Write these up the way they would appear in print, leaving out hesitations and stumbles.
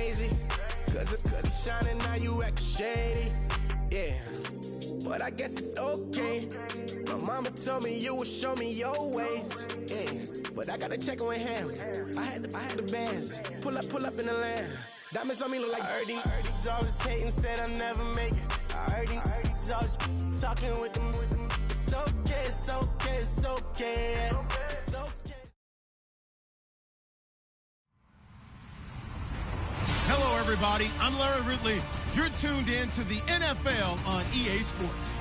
crazy. Cause it's shining, now you acting shady. Yeah, but I guess it's okay. My mama told me you would show me your ways. Yeah, but I gotta check on him. I had the bands. Pull up in the land. Diamonds on me look like Ernie. Always hating, said I never make it. I heard these always talking with them. It's okay, it's okay, it's okay. It's okay. Hello, everybody. I'm Larry Ridley. You're tuned in to the NFL on EA Sports.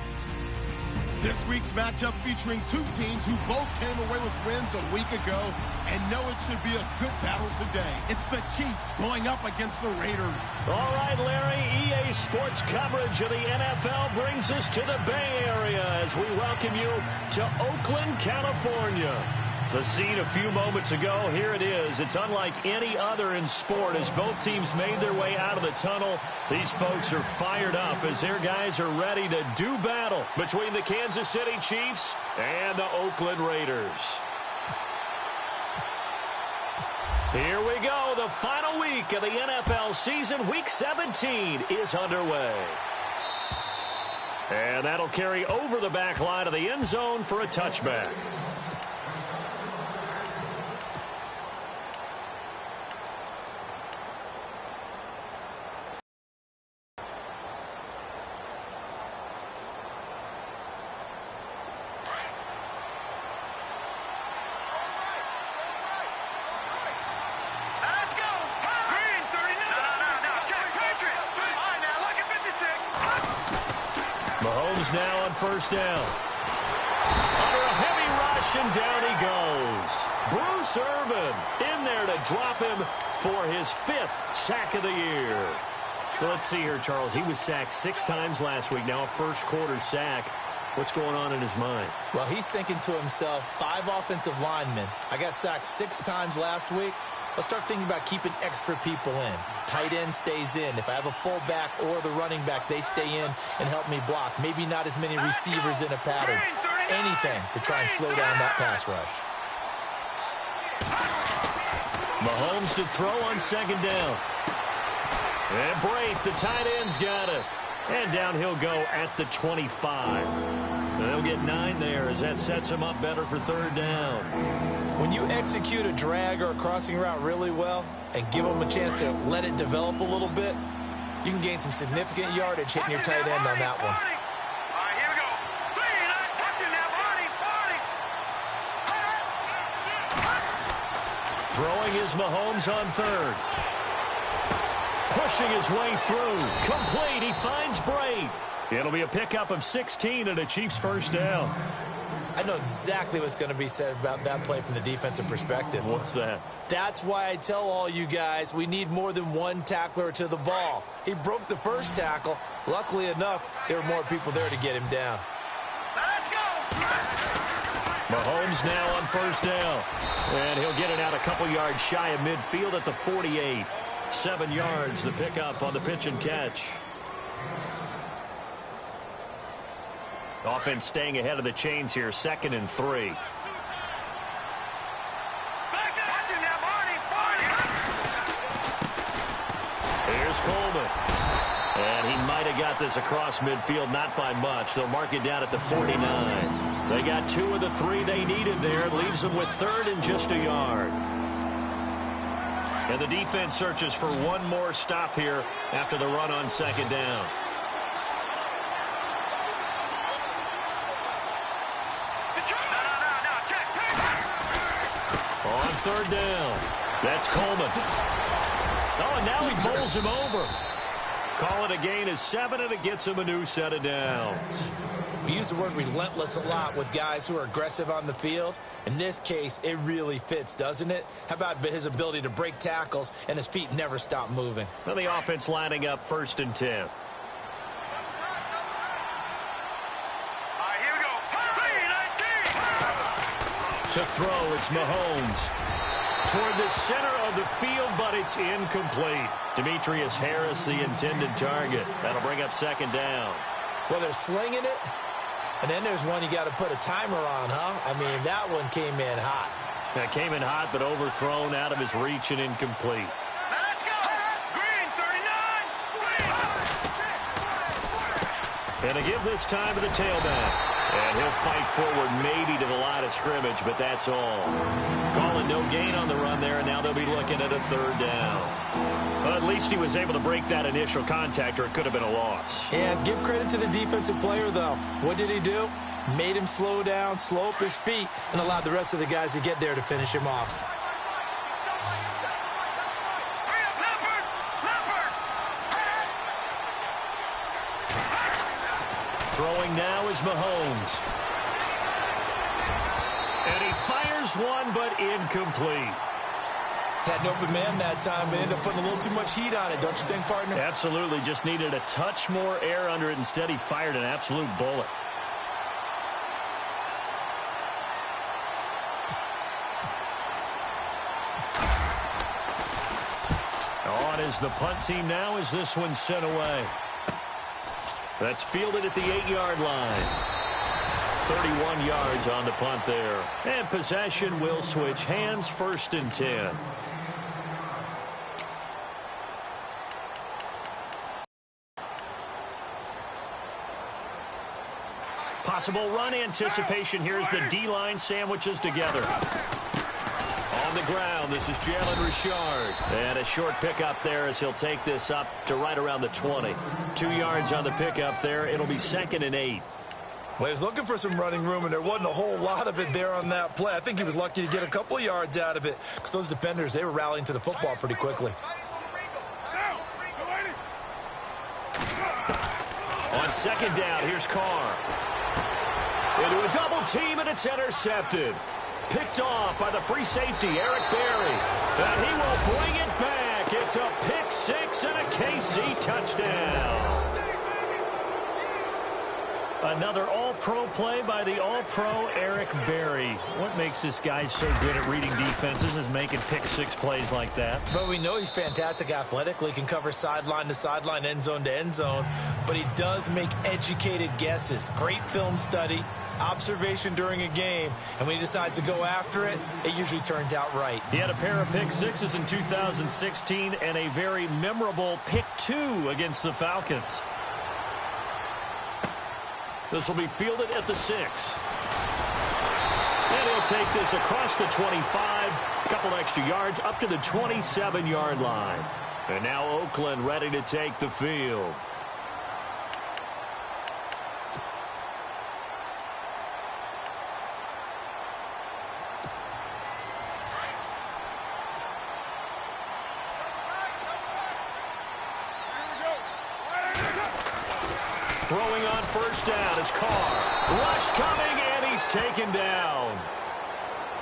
This week's matchup featuring two teams who both came away with wins a week ago and know it should be a good battle today. It's the Chiefs going up against the Raiders. All right, Larry, EA Sports coverage of the NFL brings us to the Bay Area as we welcome you to Oakland, California. The scene a few moments ago, here it is. It's unlike any other in sport as both teams made their way out of the tunnel. These folks are fired up as their guys are ready to do battle between the Kansas City Chiefs and the Oakland Raiders. Here we go. The final week of the NFL season, Week 17, is underway. And that'll carry over the back line of the end zone for a touchback. Mahomes now on first down. Under a heavy rush, and down he goes. Bruce Irvin in there to drop him for his 5th sack of the year. Well, let's see here, Charles. He was sacked 6 times last week. Now a first-quarter sack. What's going on in his mind? Well, he's thinking to himself, 5 offensive linemen. I got sacked 6 times last week. Let's start thinking about keeping extra people in. Tight end stays in. If I have a fullback or the running back, they stay in and help me block. Maybe not as many receivers in a pattern. Anything to try and slow down that pass rush. Mahomes to throw on second down. And Braith, the tight end's got it. And down he'll go at the 25. They'll get 9 there as that sets him up better for third down. When you execute a drag or a crossing route really well and give them a chance to let it develop a little bit, you can gain some significant yardage hitting your tight end on that one. All right, here we go. 3, not touching that, Barney. Throwing is Mahomes on third. Pushing his way through. Complete. He finds Braith. It'll be a pickup of 16 and a Chiefs first down. I know exactly what's going to be said about that play from the defensive perspective. What's that? That's why I tell all you guys we need more than one tackler to the ball. He broke the first tackle. Luckily enough, there were more people there to get him down. Let's go. Mahomes now on first down. And he'll get it out a couple yards shy of midfield at the 48. 7 yards, the pickup on the pitch and catch. Offense staying ahead of the chains here, 2nd and 3. Here's Coleman. And he might have got this across midfield, not by much. They'll mark it down at the 49. They got 2 of the 3 they needed there. It leaves them with 3rd and just a yard. And the defense searches for one more stop here after the run on second down. On third down, that's Coleman. Oh, and now he bowls him over. Call it a gain of 7, and it gets him a new set of downs. We use the word relentless a lot with guys who are aggressive on the field. In this case, it really fits, doesn't it? How about his ability to break tackles and his feet never stop moving? Well, the offense lining up 1st and 10. To throw, it's Mahomes. Toward the center of the field, but it's incomplete. Demetrius Harris, the intended target. That'll bring up 2nd down. Well, they're slinging it, and then there's one you got to put a timer on, huh? I mean, that one came in hot. That came in hot, but overthrown out of his reach and incomplete. Let's go. Green, And to give this time to the tailback. And he'll fight forward maybe to the line of scrimmage, but that's all. Calling no gain on the run there, and now they'll be looking at a third down. But at least he was able to break that initial contact, or it could have been a loss. Yeah, give credit to the defensive player, though. What did he do? Made him slow down, slow up his feet, and allowed the rest of the guys to get there to finish him off. Throwing now is Mahomes. And he fires one, but incomplete. Had an open man that time, but ended up putting a little too much heat on it, don't you think, partner? Absolutely. Just needed a touch more air under it. Instead, he fired an absolute bullet. On is the punt team now as this one's sent away. That's fielded at the 8-yard line. 31 yards on the punt there. And possession will switch hands, 1st and 10. Possible run anticipation here as the D-line sandwiches together. On the ground, this is Jalen Richard. And a short pickup there as he'll take this up to right around the 20. 2 yards on the pickup there. It'll be 2nd and 8. Well, he was looking for some running room, and there wasn't a whole lot of it there on that play. I think he was lucky to get a couple of yards out of it because those defenders, they were rallying to the football pretty quickly. On 2nd down, here's Carr. Into a double team, and it's intercepted. Picked off by the free safety, Eric Berry. And he will bring it back. It's a pick 6 and a KC touchdown. Another all-pro play by the all-pro Eric Berry. What makes this guy so good at reading defenses is making pick 6 plays like that. But we know he's fantastic athletically, can cover sideline to sideline, end zone to end zone. But he does make educated guesses. Great film study, observation during a game, and when he decides to go after it, it usually turns out right. He had a pair of pick 6s in 2016 and a very memorable pick 2 against the Falcons. This will be fielded at the 6. And he'll take this across the 25, a couple extra yards up to the 27-yard line. And now Oakland ready to take the field. Throwing on 1st down is Carr. Rush coming, and he's taken down.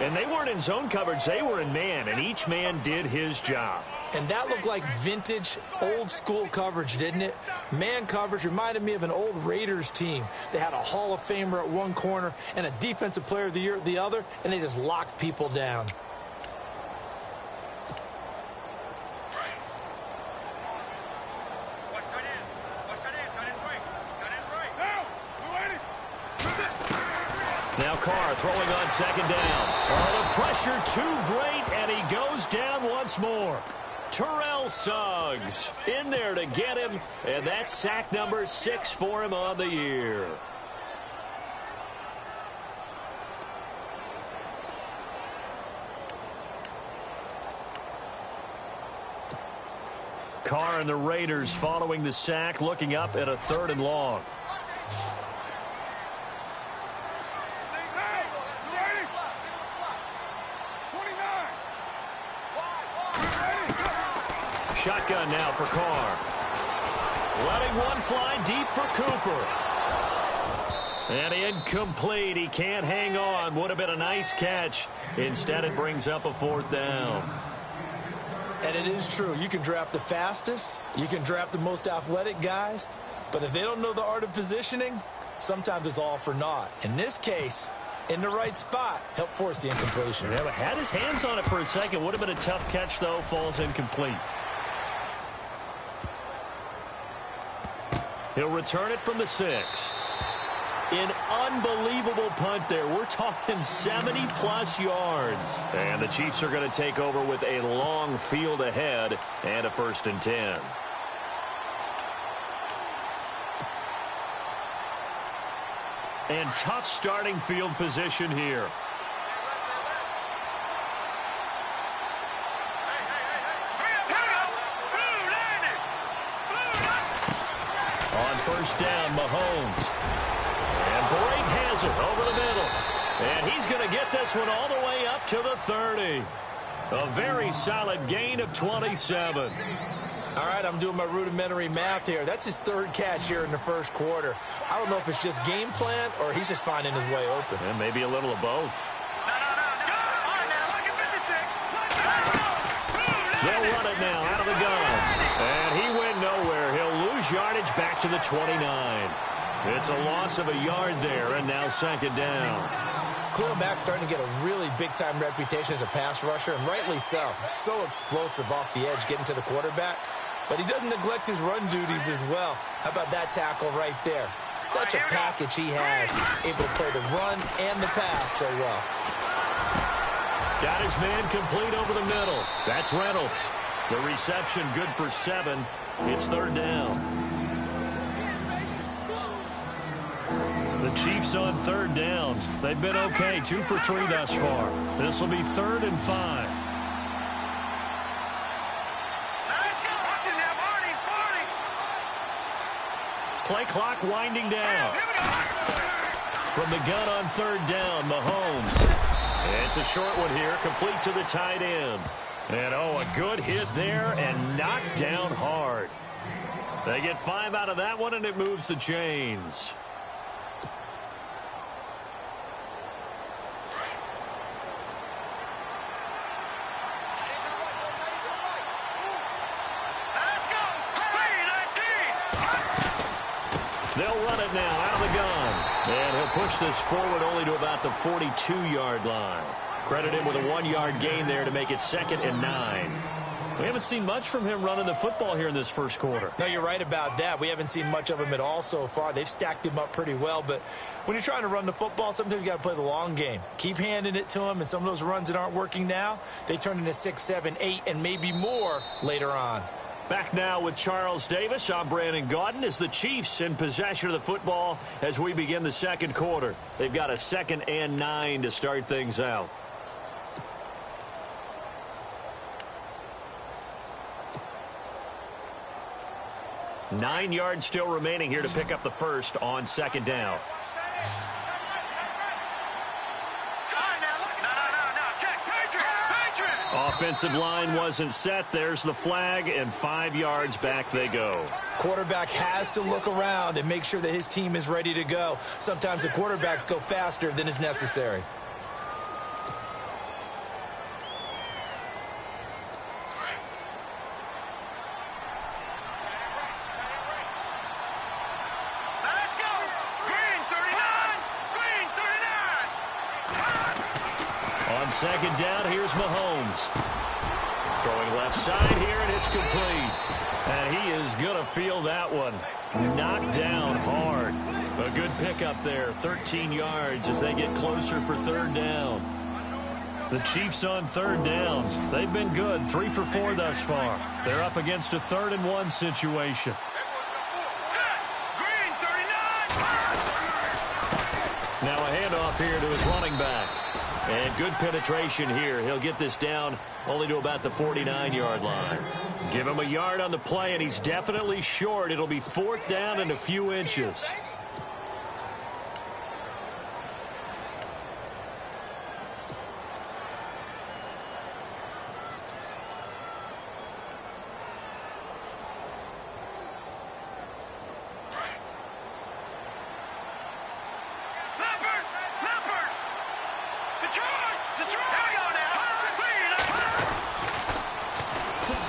And they weren't in zone coverage. They were in man, and each man did his job. And that looked like vintage, old-school coverage, didn't it? Man coverage reminded me of an old Raiders team. They had a Hall of Famer at one corner and a Defensive Player of the Year at the other, and they just locked people down. Now Carr throwing on 2nd down. Oh, the pressure too great, and he goes down once more. Terrell Suggs in there to get him, and that's sack number 6 for him on the year. Carr and the Raiders following the sack, looking up at a 3rd and long. Shotgun now for Carr. Letting one fly deep for Cooper. And incomplete. He can't hang on. Would have been a nice catch. Instead, it brings up a 4th down. And it is true. You can draft the fastest. You can draft the most athletic guys. But if they don't know the art of positioning, sometimes it's all for naught. In this case, in the right spot, helped force the incompletion. Yeah, but had his hands on it for a second. Would have been a tough catch, though. Falls incomplete. He'll return it from the 6. An unbelievable punt there. We're talking 70-plus yards. And the Chiefs are going to take over with a long field ahead and a 1st and 10. And tough starting field position here. On first down, Mahomes. And Brake has it over the middle. And he's going to get this one all the way up to the 30. A very solid gain of 27. All right, I'm doing my rudimentary math here. That's his third catch here in the first quarter. I don't know if it's just game plan or he's just finding his way open. And maybe a little of both. They'll run it now out of the gun. And he went nowhere. He'll lose yardage back to the 29. It's a loss of a yard there, and now second down. Khalil Mack's starting to get a really big-time reputation as a pass rusher, and rightly so. So explosive off the edge getting to the quarterback. But he doesn't neglect his run duties as well. How about that tackle right there? Such a package he has. Able to play the run and the pass so well. Got his man complete over the middle. That's Reynolds. The reception good for 7. It's third down. The Chiefs on third down. They've been okay. 2 for 3 thus far. This will be 3rd and 5. Play clock winding down. From the gun on third down, Mahomes. It's a short one here, complete to the tight end. And, oh, a good hit there and knocked down hard. They get 5 out of that one, and it moves the chains. They'll run it now out of the gun. And he'll push this forward only to about the 42-yard line. Credit him with a 1-yard gain there to make it 2nd and 9. We haven't seen much from him running the football here in this first quarter. No, you're right about that. We haven't seen much of him at all so far. They've stacked him up pretty well. But when you're trying to run the football, sometimes you got to play the long game. Keep handing it to him, and some of those runs that aren't working now, they turn into 6, 7, 8, and maybe more later on. Back now with Charles Davis. I'm Brandon Gaudin as the Chiefs in possession of the football as we begin the second quarter. They've got a 2nd and 9 to start things out. Nine yards still remaining here to pick up the first on second down. Offensive line wasn't set. There's the flag, and 5 yards back they go. Quarterback has to look around and make sure that his team is ready to go. Sometimes the quarterbacks go faster than is necessary. On second down, here's Mahomes. Throwing left side here, and it's complete. And he is going to feel that one. Knocked down hard. A good pickup there, 13 yards as they get closer for third down. The Chiefs on third down. They've been good, 3 for 4 thus far. They're up against a 3rd and 1 situation. Now a handoff here to his running back. And good penetration here. He'll get this down only to about the 49-yard line. Give him a yard on the play, and he's definitely short. It'll be 4th down and a few inches.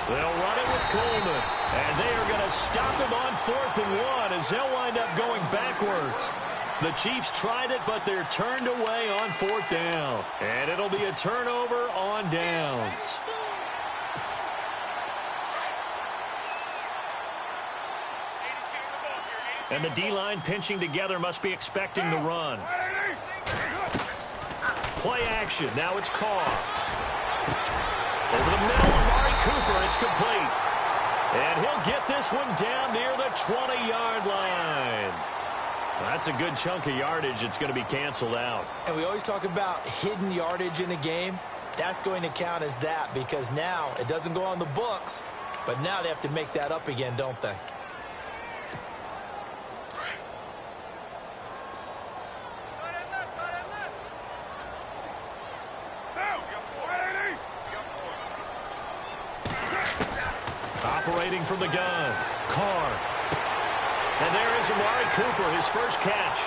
They'll run it with Coleman, and they are going to stop him on 4th and 1 as they'll wind up going backwards. The Chiefs tried it, but they're turned away on 4th down, and it'll be a turnover on downs. And the D-line pinching together must be expecting the run. Play action. Now it's Carr. Over the middle, Amari Cooper. It's complete. And he'll get this one down near the 20-yard line. That's a good chunk of yardage. It's going to be canceled out. And we always talk about hidden yardage in a game. That's going to count as that because now it doesn't go on the books, but now they have to make that up again, don't they? Operating from the gun, Carr. And there is Amari Cooper, his first catch.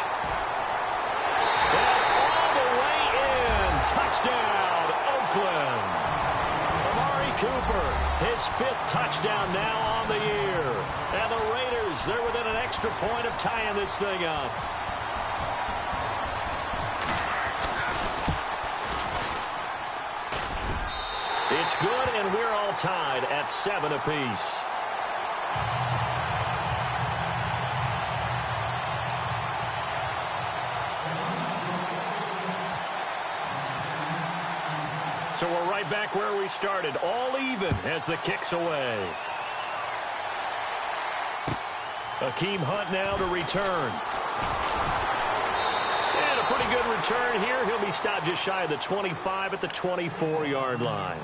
And all the way in. Touchdown, Oakland. Amari Cooper, his 5th touchdown now on the year. And the Raiders, they're within an extra point of tying this thing up. It's good, and we're all tied at 7 apiece. So we're right back where we started, all even as the kick's away. Akeem Hunt now to return. And a pretty good return here. He'll be stopped just shy of the 25 at the 24-yard line.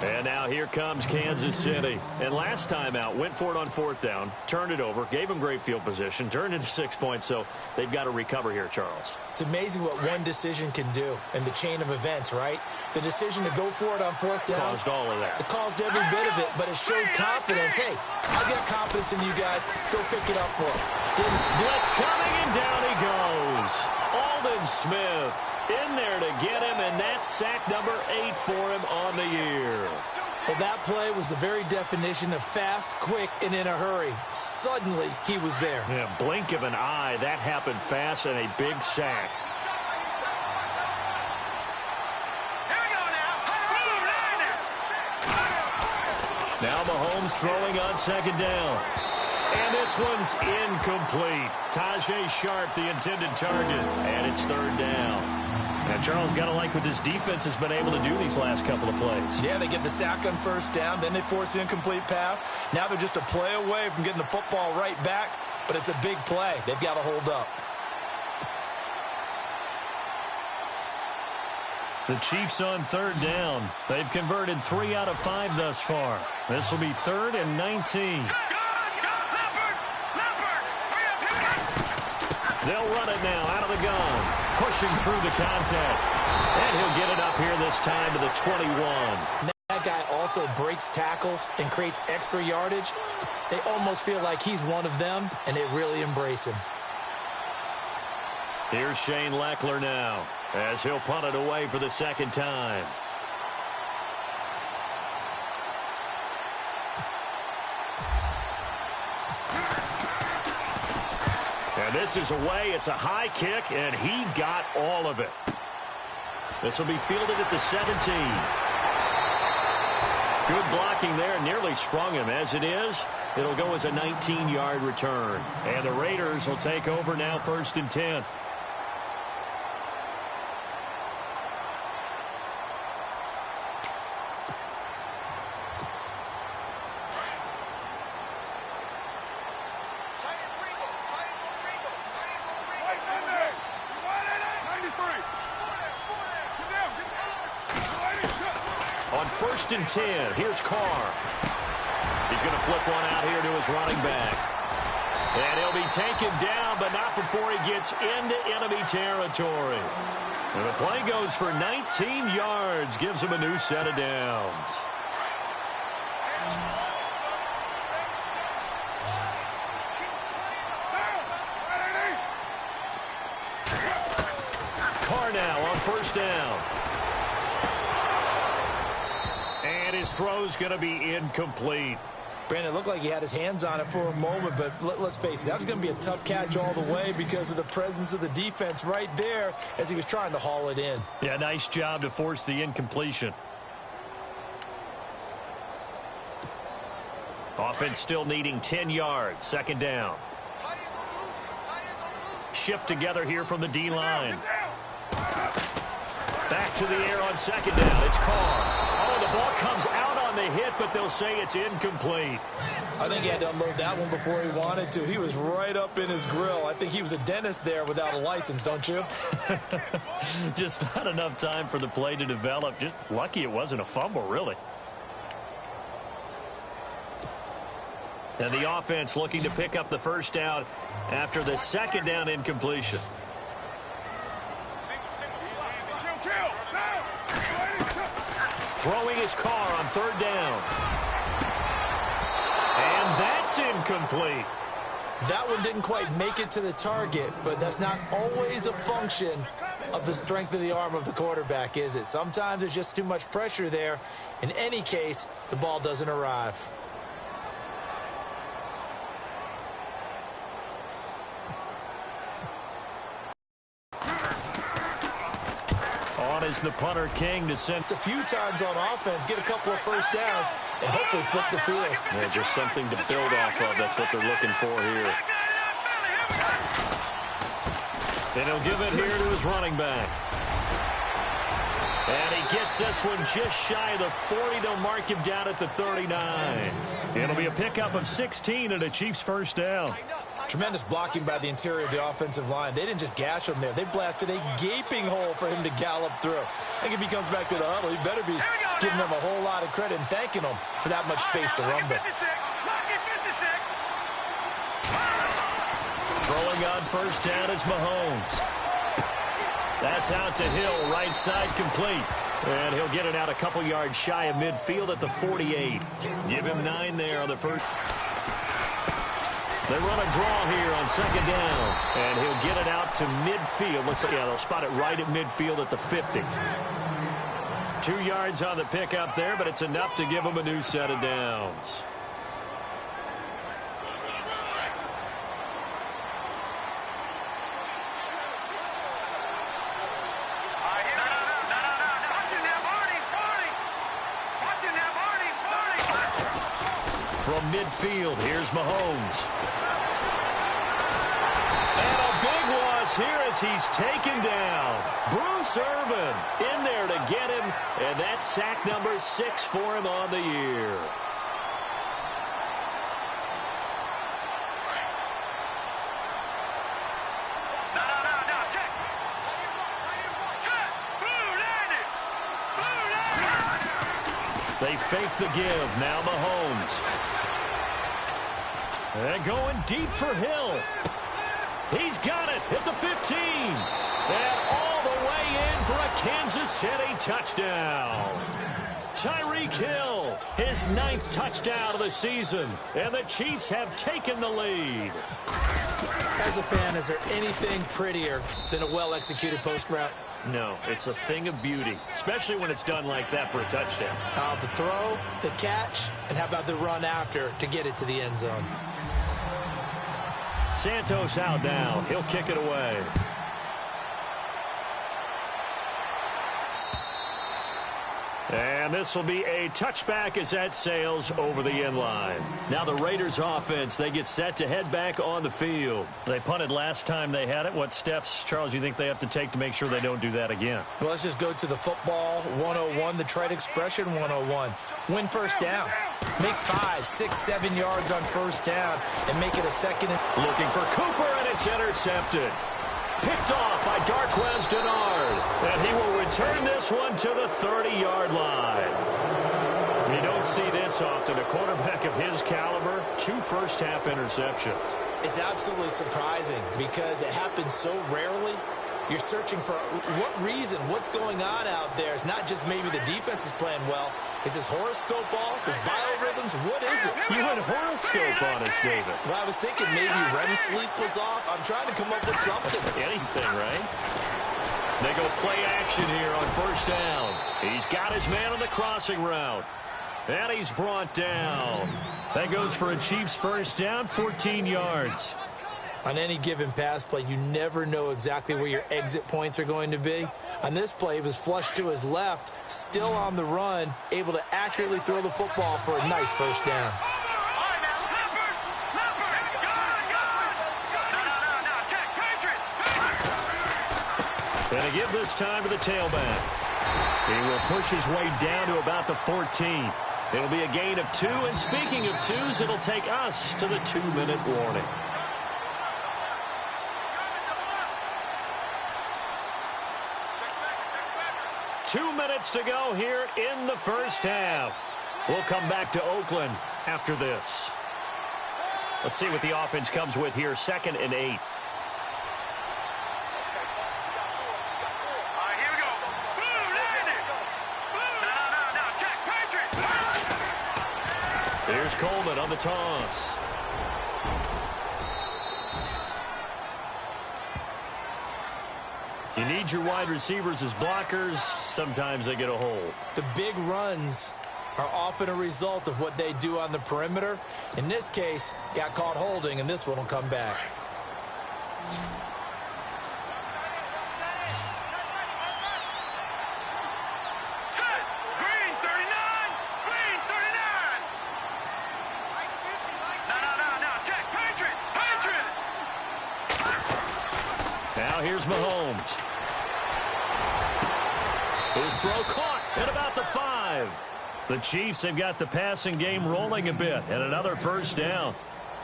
And now here comes Kansas City. And last time out, went for it on 4th down, turned it over, gave them great field position, turned into 6 points, so they've got to recover here, Charles. It's amazing what one decision can do in the chain of events, right? The decision to go for it on 4th down. Caused all of that. It caused every bit of it, but it showed confidence. Hey, I've got confidence in you guys. Go pick it up for him. Didn't. Blitz coming, and down he goes. Aldon Smith in there to get him, and that's sack number 8 for him on the year. Well, that play was the very definition of fast, quick, and in a hurry. Suddenly, he was there. Yeah, blink of an eye. That happened fast and a big sack. Here we go now. Now Mahomes throwing on 2nd down. And this one's incomplete. Tajay Sharp, the intended target. And it's 3rd down. Now, Charles, got to like what this defense has been able to do these last couple of plays. Yeah, they get the sack on 1st down, then they force the incomplete pass. Now they're just a play away from getting the football right back, but it's a big play. They've got to hold up. The Chiefs on 3rd down. They've converted 3 out of 5 thus far. This will be 3rd and 19. They'll run it now out of the gun. Pushing through the contact. And he'll get it up here this time to the 21. That guy also breaks tackles and creates extra yardage. They almost feel like he's one of them, and they really embrace him. Here's Shane Leckler now as he'll punt it away for the 2nd time. And this is away. It's a high kick, and he got all of it. This will be fielded at the 17. Good blocking there. Nearly sprung him. As it is, it'll go as a 19-yard return. And the Raiders will take over now 1st and 10. On 1st and 10, here's Carr. He's going to flip one out here to his running back. And he'll be taken down, but not before he gets into enemy territory. And the play goes for 19 yards, gives him a new set of downs. Carr now on 1st down. And his throw's going to be incomplete. Brandon, it looked like he had his hands on it for a moment, but let's face it, that was going to be a tough catch all the way because of the presence of the defense right there as he was trying to haul it in. Yeah, nice job to force the incompletion. Offense still needing 10 yards. 2nd down. Shift together here from the D-line. Back to the air on 2nd down. It's Carr. Oh, the ball comes out on the the hit, but they'll say it's incomplete. I think he had to unload that one before he wanted to. He was right up in his grill. I think he was a dentist there without a license, don't you? Just not enough time for the play to develop. Just lucky it wasn't a fumble, really. And the offense looking to pick up the first down after the second down incompletion. Throwing his car on third down. And that's incomplete. That one didn't quite make it to the target, but that's not always a function of the strength of the arm of the quarterback, is it? Sometimes there's just too much pressure there. In any case, the ball doesn't arrive. On is the punter King to send. A few times on offense, get a couple of first downs, and hopefully flip the field. Yeah, just something to build off of. That's what they're looking for here. And he'll give it here to his running back. And he gets this one just shy of the 40. They'll mark him down at the 39. It'll be a pickup of 16 and a Chiefs first down. Tremendous blocking by the interior of the offensive line. They didn't just gash him there. They blasted a gaping hole for him to gallop through. I think if he comes back to the huddle, he better be giving them a whole lot of credit and thanking them for that much space to rumble. Throwing on first down is Mahomes. That's out to Hill, right side complete. And he'll get it out a couple yards shy of midfield at the 48. Give him 9 there on the first. They run a draw here on second down. And he'll get it out to midfield. Let's see, yeah, they'll spot it right at midfield at the 50. 2 yards on the pickup there, but it's enough to give him a new set of downs. From midfield, here's Mahomes. And a big loss here as he's taken down. Bruce Irvin in there to get him, and that's sack number 6 for him on the year. They fake the give. Now Mahomes. And going deep for Hill. He's got it at the 15. And all the way in for a Kansas City touchdown. Tyreek Hill, his 9th touchdown of the season. And the Chiefs have taken the lead. As a fan, is there anything prettier than a well-executed post route? No, it's a thing of beauty, especially when it's done like that for a touchdown. The throw, the catch, and how about the run after to get it to the end zone? Santos out now. He'll kick it away. And this will be a touchback as that sails over the end line. Now the Raiders offense, they get set to head back on the field. They punted last time they had it. What steps, Charles, do you think they have to take to make sure they don't do that again? Well, let's just go to the football 101, the trade expression 101. Win first down. Make 5, 6, 7 yards on first down and make it a second. Looking for Cooper, and it's intercepted. Picked off by Darquez Denard. And he will return this one to the 30-yard line. You don't see this often. A quarterback of his caliber, 2 first-half interceptions. It's absolutely surprising because it happens so rarely. You're searching for what reason, what's going on out there. It's not just maybe the defense is playing well. Is his horoscope off? His biorhythms? What is it? You went horoscope on us, David. Well, I was thinking maybe REM sleep was off. I'm trying to come up with something. Anything, right? They go play action here on first down. He's got his man on the crossing route. And he's brought down. That goes for a Chiefs first down, 14 yards. On any given pass play, you never know exactly where your exit points are going to be. On this play, he was flushed to his left, still on the run, able to accurately throw the football for a nice first down. And to give this time to the tailback. He will push his way down to about the 14. It'll be a gain of 2, and speaking of 2s, it'll take us to the 2-minute warning. Two minutes to go here in the first half. We'll come back to Oakland after this. Let's see what the offense comes with here. 2nd and 8. Here we go. Boom, landed. No, check, Patriot. Here's Coleman on the toss. You need your wide receivers as blockers. Sometimes they get a hold. The big runs are often a result of what they do on the perimeter. In this case, got caught holding, and this one will come back. Set. Green 39. Green 39. No. Check, Patriot. Now here's Mahomes. His throw caught at about the 5. The Chiefs have got the passing game rolling a bit, and another first down.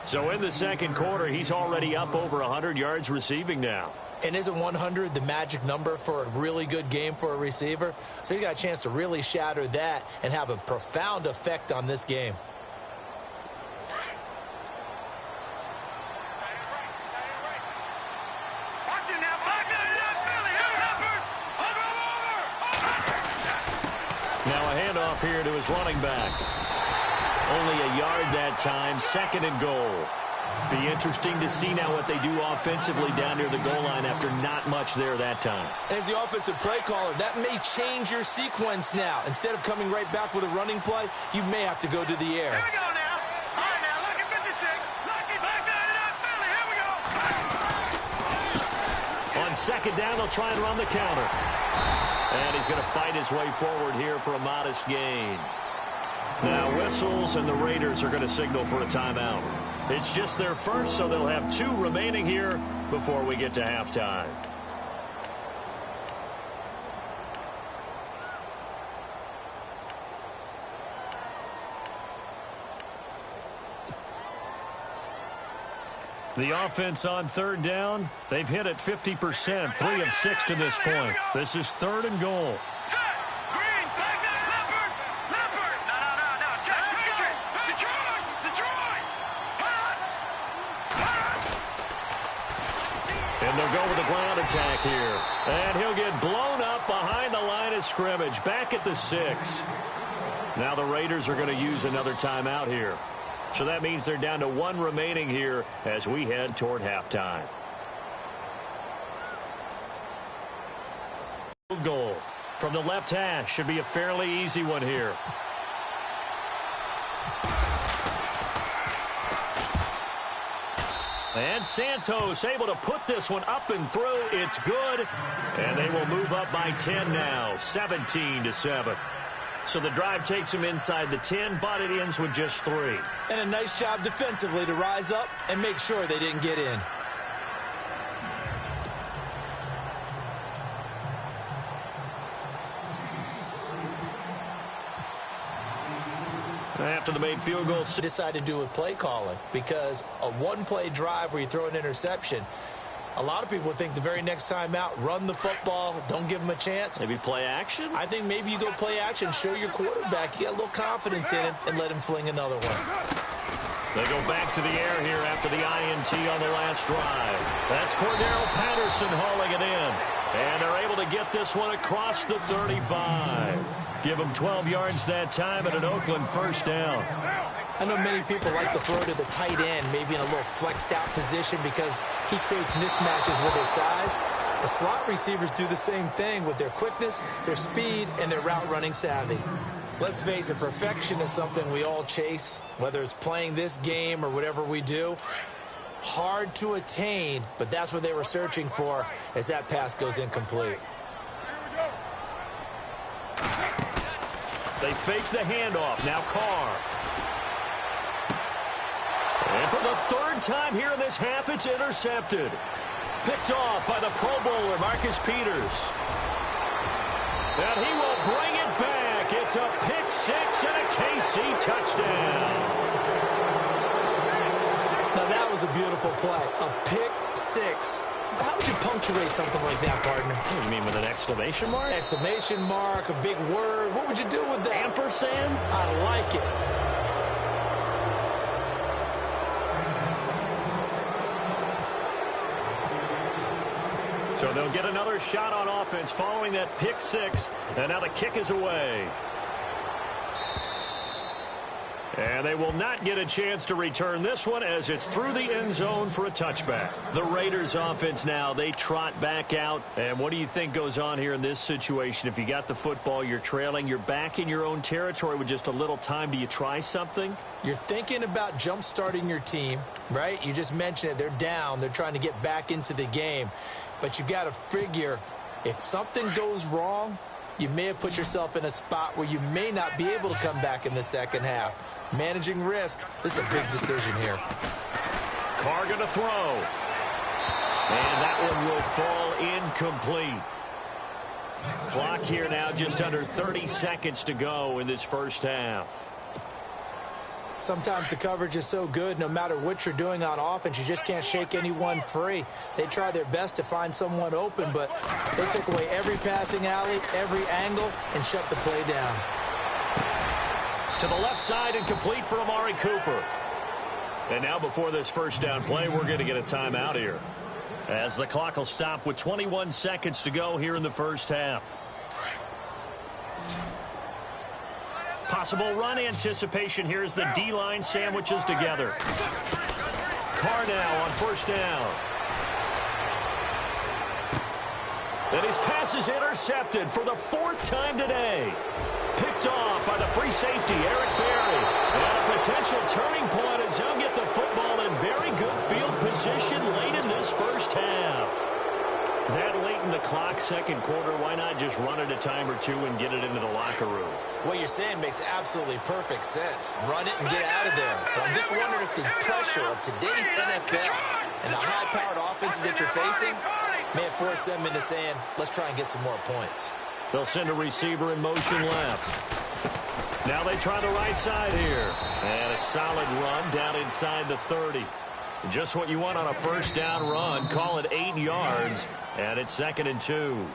So in the second quarter, he's already up over 100 yards receiving now. And isn't 100 the magic number for a really good game for a receiver? So he got a chance to really shatter that and have a profound effect on this game. Now a handoff here to his running back. Only a yard that time, 2nd and goal. Be interesting to see now what they do offensively down near the goal line after not much there that time. As the offensive play caller, that may change your sequence now. Instead of coming right back with a running play, you may have to go to the air. Here we go now. All right, now, look at 56. Look at back there, Philly. Here we go. On 2nd down, they'll try and run the counter. And he's going to fight his way forward here for a modest gain. Now whistles, and the Raiders are going to signal for a timeout. It's just their first, so they'll have 2 remaining here before we get to halftime. The offense on 3rd down, they've hit it 50%, 3 of 6 to this point. This is 3rd and goal. Set. Green, back there, Leopard. No. Check, Patriot. Detroit. And they'll go with a ground attack here. And he'll get blown up behind the line of scrimmage, back at the 6. Now the Raiders are going to use another timeout here. So that means they're down to 1 remaining here as we head toward halftime. Goal from the left hash should be a fairly easy one here. And Santos able to put this one up and through. It's good. And they will move up by 10 now, 17-7. So the drive takes him inside the 10, but it ends with just 3. And a nice job defensively to rise up and make sure they didn't get in. After the made field goal, Decided to do with play calling, because a one-play drive where you throw an interception, a lot of people would think the very next time out, run the football, don't give them a chance. maybe play action. I think maybe you go play action, show your quarterback, you got a little confidence in him, and let him fling another one. They go back to the air here after the INT on the last drive. That's Cordero Patterson hauling it in. And they're able to get this one across the 35. Give them 12 yards that time at an Oakland first down. I know many people like to throw to the tight end, maybe in a little flexed out position because he creates mismatches with his size. The slot receivers do the same thing with their quickness, their speed, and their route running savvy. Let's face it, perfection is something we all chase, whether it's playing this game or whatever we do. Hard to attain, but that's what they were searching for as that pass goes incomplete. They fake the handoff. Now Carr. And for the 3rd time here in this half, it's intercepted. Picked off by the Pro Bowler, Marcus Peters. And he will bring it back. It's It's a pick six and a KC touchdown. Now, that was a beautiful play. A pick six. How would you punctuate something like that, partner? What do you mean, with an exclamation mark? Exclamation mark, a big word. What would you do with that? Ampersand? I like it. So they'll get another shot on offense following that pick six. And now the kick is away. And they will not get a chance to return this one as it's through the end zone for a touchback. The Raiders offense now, they trot back out. And what do you think goes on here in this situation? If you got the football, you're trailing, you're back in your own territory with just a little time. Do you try something? You're thinking about jump-starting your team, right? You just mentioned it. They're down. They're trying to get back into the game. But you got to figure if something goes wrong, you may have put yourself in a spot where you may not be able to come back in the second half. Managing risk, this is a big decision here. Carr going to throw. And that one will fall incomplete. Clock here now, just under 30 seconds to go in this first half. Sometimes the coverage is so good, no matter what you're doing on offense, you just can't shake anyone free. They try their best to find someone open, but they took away every passing alley, every angle, and shut the play down. To the left side and complete for Amari Cooper. And now before this first down play, we're going to get a timeout here, as the clock will stop with 21 seconds to go here in the first half. Possible run anticipation here as the D-line sandwiches together. Carr now on first down. And his pass is intercepted for the fourth time today. Picked off by the free safety, Eric Berry. And a potential turning point as he'll get the football in very good field position late in this first half. That late in the clock, second quarter, why not just run it a time or two and get it into the locker room? What you're saying makes absolutely perfect sense. Run it and get out of there. But I'm just wondering if the pressure of today's NFL and the high-powered offenses that you're facing may have forced them into saying, let's try and get some more points. They'll send a receiver in motion left. Now they try the right side here. And a solid run down inside the 30. Just what you want on a first down run. Call it 8 yards. And it's 2nd and 2.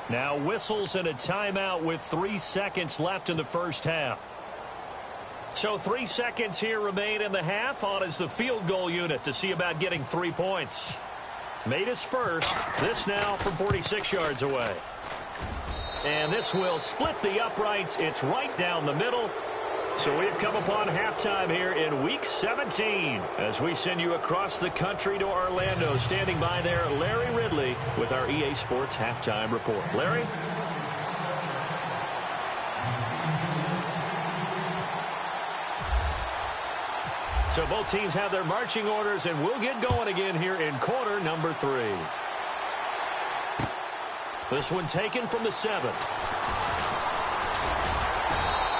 Now whistles and a timeout with 3 seconds left in the first half. So 3 seconds here remain in the half. On is the field goal unit to see about getting 3 points. Made his first. This now from 46 yards away. And this will split the uprights. It's right down the middle. So we've come upon halftime here in Week 17 as we send you across the country to Orlando. Standing by there, Larry Ridley with our EA Sports Halftime Report. Larry? So both teams have their marching orders, and we'll get going again here in quarter number 3. This one taken from the 7.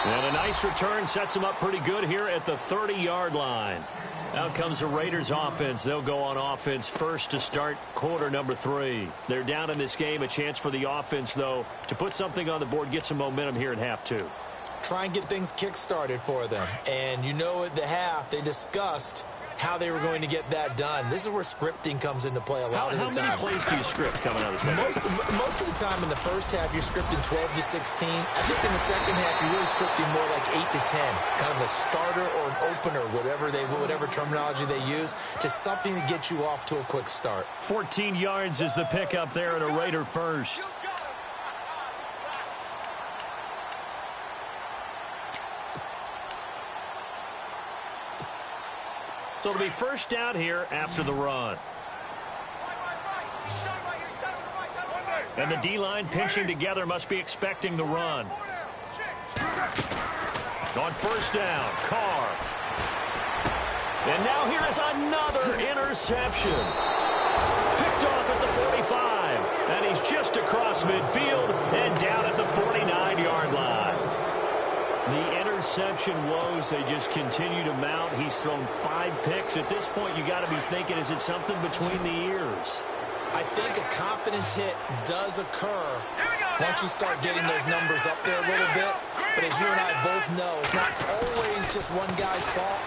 And a nice return sets them up pretty good here at the 30-yard line. Out comes the Raiders offense. They'll go on offense first to start quarter number 3. They're down in this game. A chance for the offense, though, to put something on the board, get some momentum here in half 2. Try and get things kick-started for them. And you know at the half, they discussed how they were going to get that done. This is where scripting comes into play a lot of the time. How many plays do you script coming out of the second? Most of the time in the first half, you're scripting 12 to 16. I think in the second half, you're really scripting more like 8 to 10. Kind of a starter or an opener, whatever terminology they use. Just something to get you off to a quick start. 14 yards is the pickup there and a Raider first. So it'll be first down here after the run. And the D-line pinching together must be expecting the run. On first down, Carr. And now here is another interception. Picked off at the 45. And he's just across midfield and down at the 49-yard line. The interception woes, they just continue to mount. He's thrown 5 picks. At this point, you got to be thinking, is it something between the ears? I think a confidence hit does occur once you start getting those numbers up there a little bit. But as you and I both know, it's not always just one guy's fault.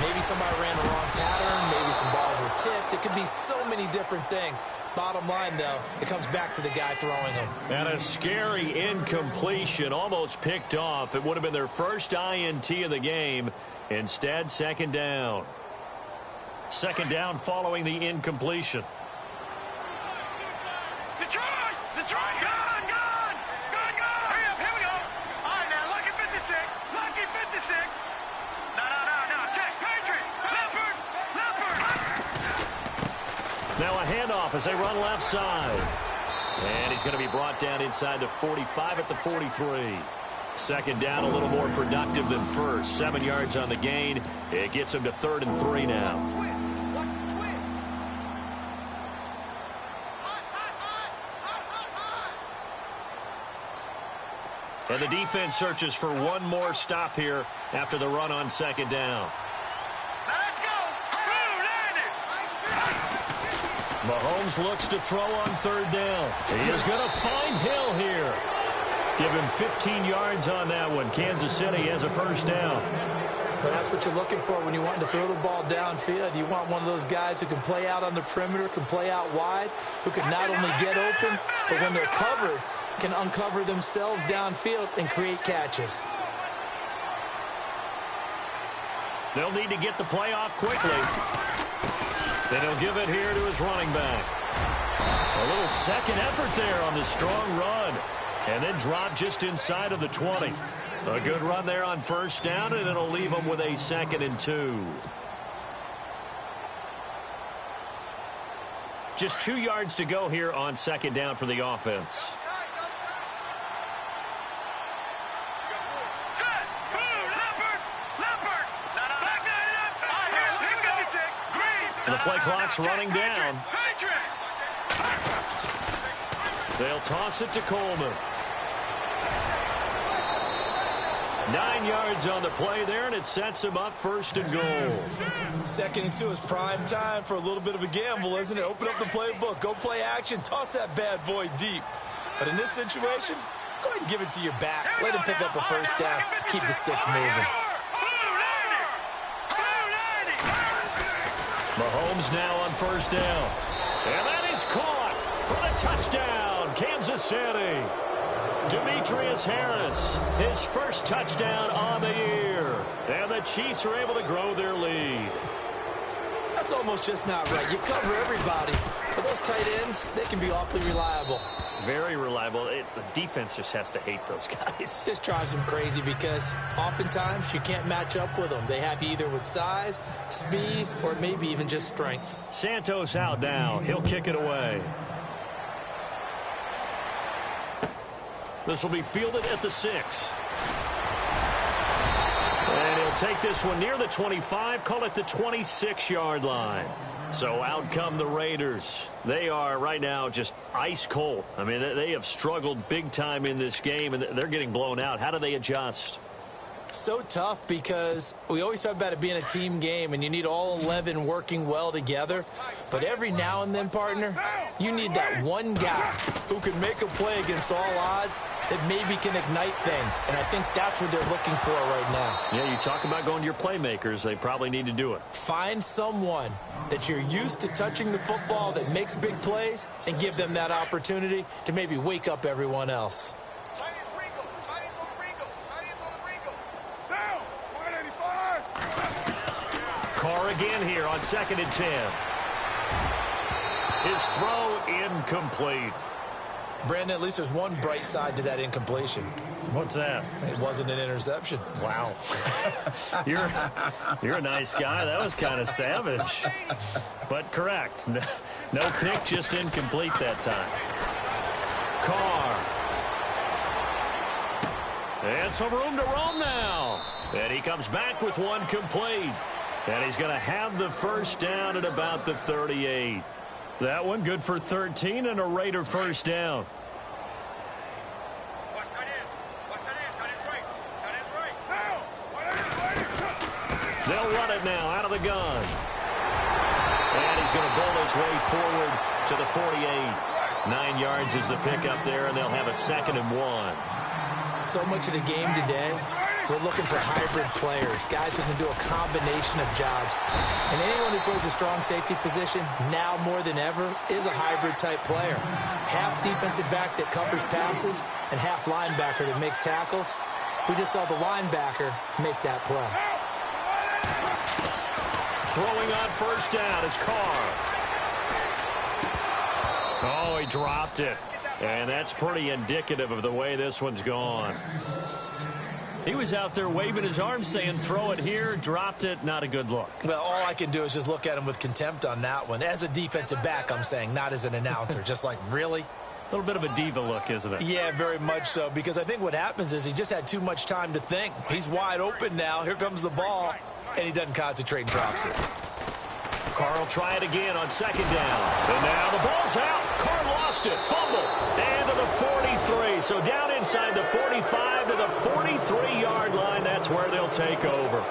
Maybe somebody ran the wrong pattern. Maybe some balls were tipped. It could be so many different things. Bottom line, though, it comes back to the guy throwing them. And a scary incompletion, almost picked off. It would have been their first INT of the game. Instead, second down. Second down following the incompletion. Detroit! Detroit! Gone! Gone! Gone! Gone! Hurry up! Here we go! All right, now, lucky 56. Lucky 56. No. Check. Patriot! Leopard! Leopard! Now a handoff as they run left side. And he's going to be brought down inside the 45 at the 43. Second down, a little more productive than first. 7 yards on the gain. It gets him to 3rd and 3 now. And the defense searches for one more stop here after the run on second down. Now let's go! Boom! Landed! Mahomes looks to throw on third down. He is going to find Hill here. Give him 15 yards on that one. Kansas City has a first down. But that's what you're looking for when you want to throw the ball downfield. You want one of those guys who can play out on the perimeter, can play out wide, who can not only get open, but when they're covered, can uncover themselves downfield and create catches. They'll need to get the play off quickly. Then he'll give it here to his running back. A little second effort there on the strong run. And then drop just inside of the 20. A good run there on first down, and it'll leave them with a 2nd and 2. Just 2 yards to go here on second down for the offense. Set! Boom! Leopard! Leopard! Back that up! All right, here, 256. Green! The play clock's running down. Patriot! They'll toss it to Coleman. 9 yards on the play there, and it sets him up 1st and goal. 2nd and 2 is prime time for a little bit of a gamble, isn't it? Open up the playbook, go play action, toss that bad boy deep. But in this situation, go ahead and give it to your back. Let him pick up a first down. Keep the sticks moving. Mahomes now on first down. And that is caught for the touchdown, Kansas City. Demetrius Harris, his first touchdown on the year. And the Chiefs are able to grow their lead. That's almost just not right. You cover everybody. But those tight ends, they can be awfully reliable. Very reliable. The defense just has to hate those guys. This drives them crazy because oftentimes you can't match up with them. They have you either with size, speed, or maybe even just strength. Santos out now. He'll kick it away. This will be fielded at the 6. And he'll take this one near the 25, call it the 26-yard line. So out come the Raiders. They are right now just ice cold. I mean, they have struggled big time in this game, and they're getting blown out. How do they adjust? So tough because we always talk about it being a team game and you need all 11 working well together. But every now and then, partner, you need that one guy who can make a play against all odds that maybe can ignite things. And I think that's what they're looking for right now. Yeah, you talk about going to your playmakers. They probably need to do it. Find someone that you're used to touching the football that makes big plays and give them that opportunity to maybe wake up everyone else. Carr again here on 2nd and 10. His throw incomplete. Brandon, at least there's one bright side to that incompletion. What's that? It wasn't an interception. Wow. You're a nice guy. That was kind of savage. But correct. No pick, just incomplete that time. Carr. And some room to roam now. And he comes back with one complete. And he's going to have the first down at about the 38. That one good for 13 and a Raider first down. They'll run it now out of the gun. And he's going to bowl his way forward to the 48. 9 yards is the pickup there, and they'll have a 2nd and 1. So much of the game today, we're looking for hybrid players, guys who can do a combination of jobs. And anyone who plays a strong safety position, now more than ever, is a hybrid-type player. Half defensive back that covers passes and half linebacker that makes tackles. We just saw the linebacker make that play. Throwing on first down is Carr. Oh, he dropped it. And that's pretty indicative of the way this one's gone. He was out there waving his arms saying, throw it here, dropped it, not a good look. Well, all I can do is just look at him with contempt on that one. As a defensive back, I'm saying, not as an announcer. Just like, really? A little bit of a diva look, isn't it? Yeah, very much so, because I think what happens is he just had too much time to think. He's wide open now. Here comes the ball, and he doesn't concentrate and drops it. Carr will try it again on second down. And now the ball's out. Carr lost it. Fumble. And to the 43. So down inside the 45 to the 43-yard line. That's where they'll take over.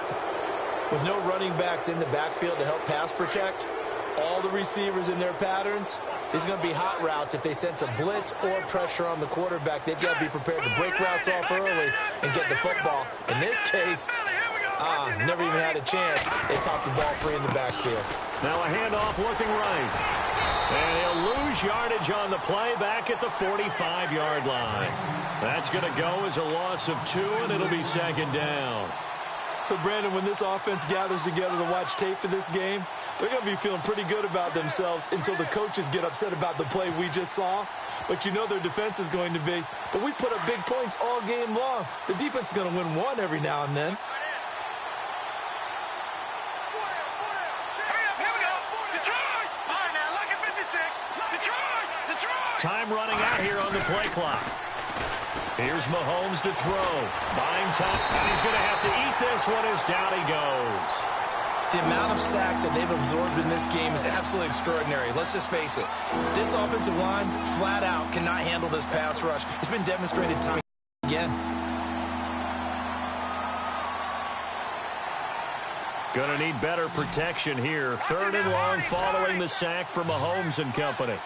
With no running backs in the backfield to help pass protect, all the receivers in their patterns, these are going to be hot routes. If they sense a blitz or pressure on the quarterback, they've got to be prepared to break routes off early and get the football. In this case, never even had a chance. They popped the ball free in the backfield. Now a handoff looking right. And he'll lose yardage on the play back at the 45-yard line. That's going to go as a loss of 2, and it'll be second down. So, Brandon, when this offense gathers together to watch tape for this game, they're going to be feeling pretty good about themselves until the coaches get upset about the play we just saw. But you know their defense is going to be. But we put up big points all game long. The defense is going to win one every now and then. Time running out here on the play clock. Here's Mahomes to throw. Buying time. And he's going to have to eat this one as down he goes. The amount of sacks that they've absorbed in this game is absolutely extraordinary. Let's just face it. This offensive line, flat out, cannot handle this pass rush. It's been demonstrated time again. Going to need better protection here. 3rd and long following the sack for Mahomes and company.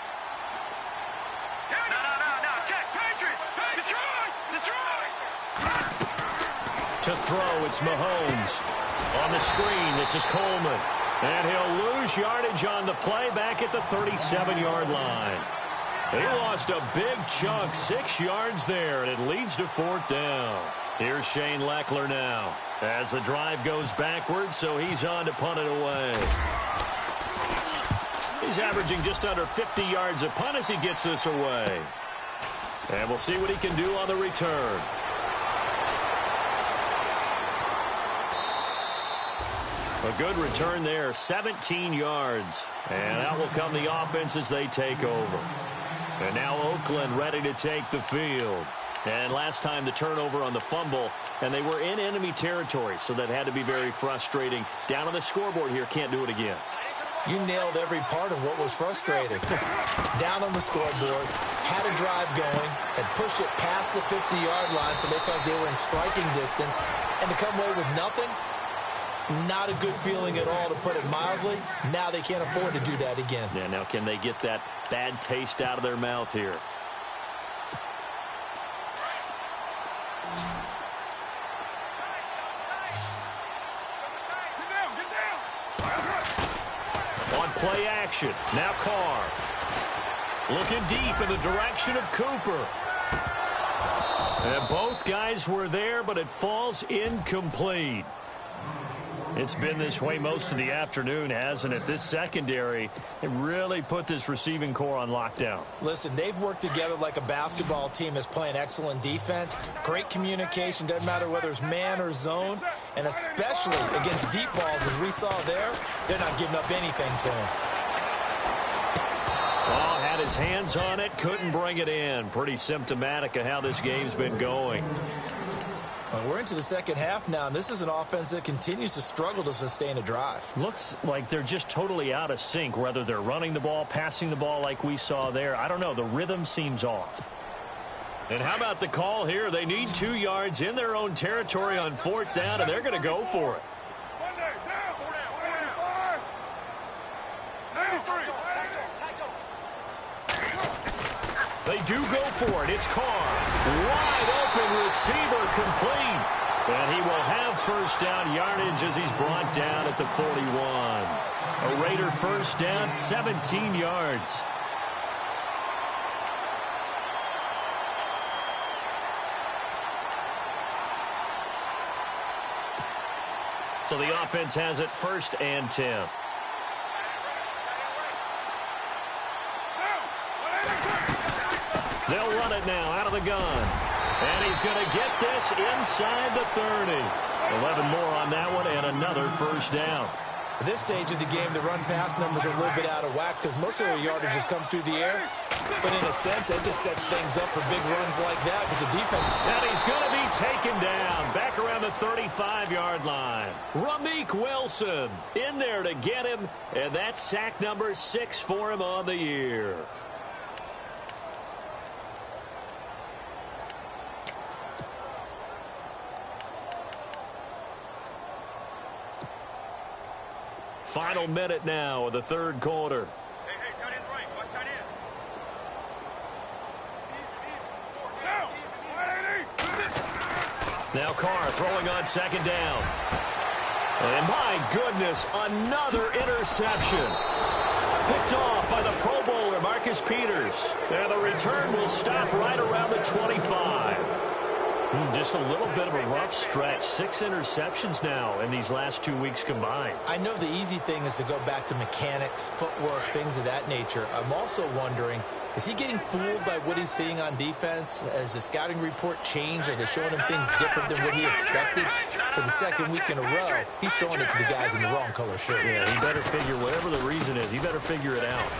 To throw, it's Mahomes. On the screen, this is Coleman. And he'll lose yardage on the play back at the 37-yard line. He lost a big chunk, 6 yards there, and it leads to 4th down. Here's Shane Leckler now as the drive goes backwards, so he's on to punt it away. He's averaging just under 50 yards a punt as he gets this away. And we'll see what he can do on the return. A good return there, 17 yards. And out will come the offense as they take over. And now Oakland ready to take the field. And last time the turnover on the fumble, and they were in enemy territory, so that had to be very frustrating. Down on the scoreboard here, can't do it again. You nailed every part of what was frustrating. Down on the scoreboard, had a drive going, had pushed it past the 50-yard line, so they felt they were in striking distance, and to come away with nothing, not a good feeling at all, to put it mildly. Now they can't afford to do that again. Yeah, now can they get that bad taste out of their mouth here? On play action, now Carr. Looking deep in the direction of Cooper. And both guys were there, but it falls incomplete. It's been this way most of the afternoon, hasn't it? This secondary, it really put this receiving core on lockdown. Listen, they've worked together like a basketball team that's playing excellent defense. Great communication, doesn't matter whether it's man or zone. And especially against deep balls, as we saw there, they're not giving up anything to him. Oh, had his hands on it, couldn't bring it in. Pretty symptomatic of how this game's been going. We're into the second half now, and this is an offense that continues to struggle to sustain a drive. Looks like they're just totally out of sync, whether they're running the ball, passing the ball like we saw there. I don't know. The rhythm seems off. And how about the call here? They need 2 yards in their own territory on 4th down, and they're going to go for it. They do go for it. It's Carr. Wide open receiver complete. And he will have first down yardage as he's brought down at the 41. A Raider first down, 17 yards. So the offense has it first and 10. They'll run it now out of the gun. And he's going to get this inside the 30. 11 more on that one and another first down. At this stage of the game, the run-pass numbers are a little bit out of whack because most of their yardage has come through the air. But in a sense, that just sets things up for big runs like that because the defense... And he's going to be taken down back around the 35-yard line. Ramik Wilson in there to get him, and that's sack number 6 for him on the year. Final minute now of the third quarter. Hey, tight end's right. Watch tight end. Now Carr throwing on second down. And my goodness, another interception. Picked off by the Pro Bowler, Marcus Peters. And the return will stop right around the 25. Just a little bit of a rough stretch. 6 interceptions now in these last 2 weeks combined. I know the easy thing is to go back to mechanics, footwork, things of that nature. I'm also wondering, is he getting fooled by what he's seeing on defense? Has the scouting report changed? Are they showing him things different than what he expected? For the second week in a row, he's throwing it to the guys in the wrong color shirts. Yeah, he better figure, whatever the reason is, he better figure it out.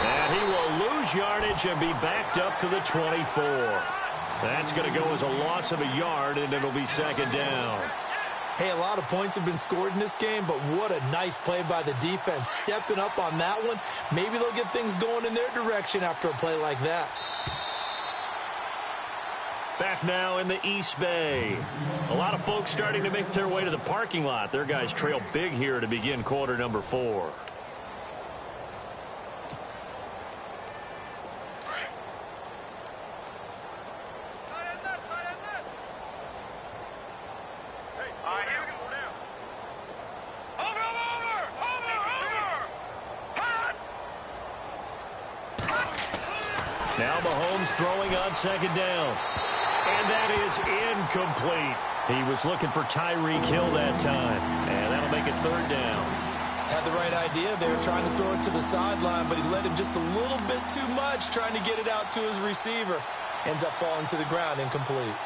And he will lose yardage and be backed up to the 24. That's going to go as a loss of a yard, and it'll be second down. Hey, a lot of points have been scored in this game, but what a nice play by the defense. Stepping up on that one, maybe they'll get things going in their direction after a play like that. Back now in the East Bay. A lot of folks starting to make their way to the parking lot. Their guys trail big here to begin quarter number 4. Now Mahomes throwing on second down. And that is incomplete. He was looking for Tyreek Hill that time. And that'll make it third down. Had the right idea there, trying to throw it to the sideline, but he let him just a little bit too much, trying to get it out to his receiver. Ends up falling to the ground, incomplete.